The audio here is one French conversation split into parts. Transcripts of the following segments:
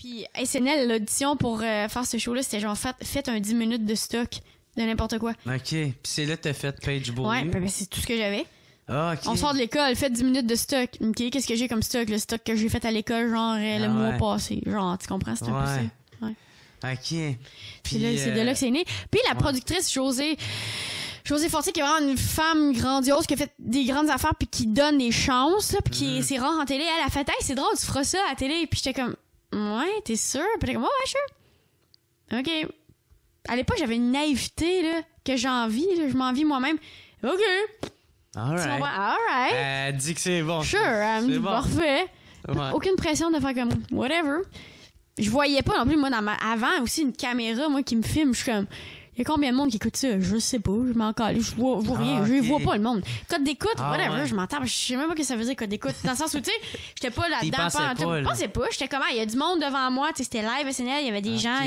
Puis SNL, l'audition pour faire ce show-là, c'était genre fait un 10 minutes de stock de n'importe quoi. OK. Puis c'est là que t'as fait Paige Beaulieu. Ouais, ben c'est tout ce que j'avais. Ah, OK. On sort de l'école, fait 10 minutes de stock. OK, qu'est-ce que j'ai comme stock? Le stock que j'ai fait à l'école, genre le mois passé. Genre, tu comprends? C'est un peu ça. Ouais. OK. Puis là, c'est de là que c'est né. Puis la productrice, José Fortier, qui est vraiment une femme grandiose, qui a fait des grandes affaires, puis qui donne des chances, là, puis qui c'est rare en télé. Elle a fait, hey, c'est drôle, tu feras ça à la télé. Puis j'étais comme, ouais, t'es sûr? Puis j'étais comme, ouais, sûr. OK. À l'époque, j'avais une naïveté, là, que j'envie, là, je m'envie moi-même. OK. All right. Elle dit que c'est bon. Sure, elle me dit, parfait. Ouais. Aucune pression de faire comme, whatever. Je voyais pas non plus, moi, avant aussi, une caméra, moi, qui me filme, je suis comme, il y a combien de monde qui écoute ça? Je sais pas, je m'en calme, je vois rien, je vois pas le monde. Code d'écoute, whatever, je m'entends, je sais même pas ce que ça veut dire, code d'écoute. Dans le sens où, tu sais, j'étais pas là-dedans. Je pensais pas, j'étais comme, il y a du monde devant moi, tu sais, c'était live SNL, il y avait des gens,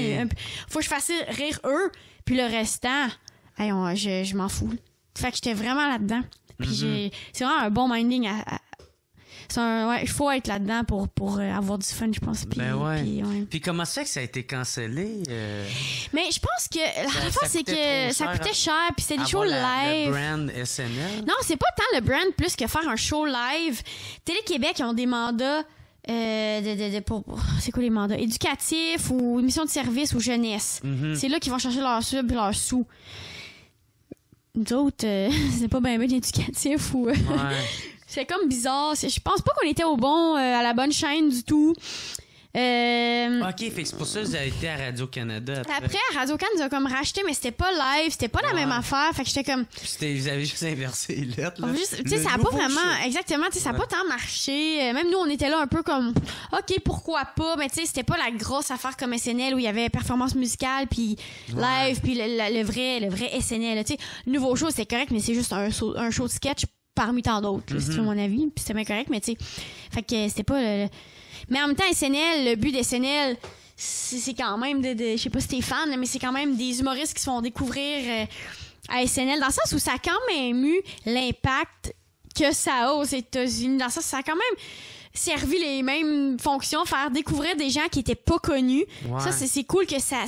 faut que je fasse rire eux, puis le restant, je m'en fous. Fait que j'étais vraiment là-dedans. Puis c'est vraiment un bon minding il faut être là-dedans pour avoir du fun, je pense. Puis, Puis comment ça que ça a été cancellé? Mais je pense que l'affaire, c'est que ça coûtait cher, puis c'était des shows live. Le brand SNL? Non, c'est pas tant le brand plus que faire un show live. Télé-Québec, ils ont des mandats c'est quoi les mandats? Éducatifs ou émissions de service ou jeunesse. C'est là qu'ils vont chercher leur sub et leur sous. Nous autres, c'est pas bien éducatif ou... C'est comme bizarre. Je pense pas qu'on était à la bonne chaîne du tout. OK, fait que c'est pour ça que vous avez été à Radio-Canada. Après, Radio-Can nous a comme racheté, mais c'était pas live, c'était pas la même affaire. Fait que j'étais comme... Vous avez juste inversé les lettres, là. Tu sais, ça a pas vraiment... Exactement, tu sais, ça a pas tant marché. Même nous, on était là un peu comme... OK, pourquoi pas? Mais tu sais, c'était pas la grosse affaire comme SNL où il y avait performance musicale, puis live, puis le vrai SNL. Tu sais, le nouveau show, c'était correct, mais c'est juste un show de sketch parmi tant d'autres, si tu veux mon avis. Puis c'était bien correct, mais tu sais... Fait que c'était pas... Mais en même temps, SNL, le but d'SNL, c'est quand même je sais pas si t'es fan, mais c'est quand même des humoristes qui se font découvrir à SNL, dans le sens où ça a quand même eu l'impact que ça a aux États-Unis. Dans le sens où ça a quand même servi les mêmes fonctions, faire découvrir des gens qui étaient pas connus. Ça, c'est cool que ça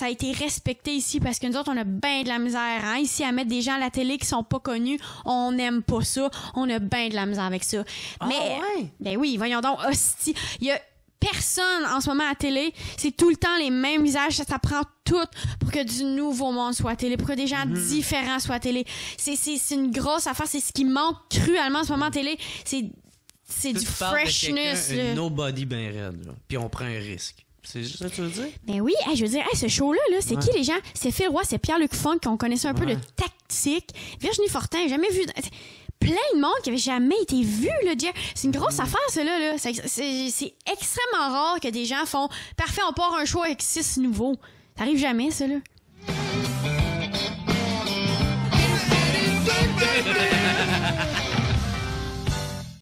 a été respecté ici, parce que nous autres, on a bien de la misère, hein, ici, à mettre des gens à la télé qui sont pas connus. On n'aime pas ça. On a bien de la misère avec ça. Ben oui, voyons donc, hostie. Il y a personne en ce moment à la télé. C'est tout le temps les mêmes visages. Ça prend tout pour que du nouveau monde soit à la télé, pour que des gens différents soient à la télé. C'est une grosse affaire. C'est ce qui manque cruellement en ce moment à la télé. C'est du freshness. Un nobody ben raide, là. Puis on prend un risque. C'est juste ça que tu veux dire? Ben oui, je veux dire, ce show-là, c'est qui les gens? C'est Phil Roy, c'est Pierre-Luc Funk, qu'on connaissait un peu de tactique. Virginie Fortin, j'ai jamais vu... Plein de monde qui avait jamais été vu, là, Jerry. C'est une grosse affaire, ça, là. C'est extrêmement rare que des gens font « Parfait, on part un show avec 6 nouveaux. » Ça arrive jamais, ça, là.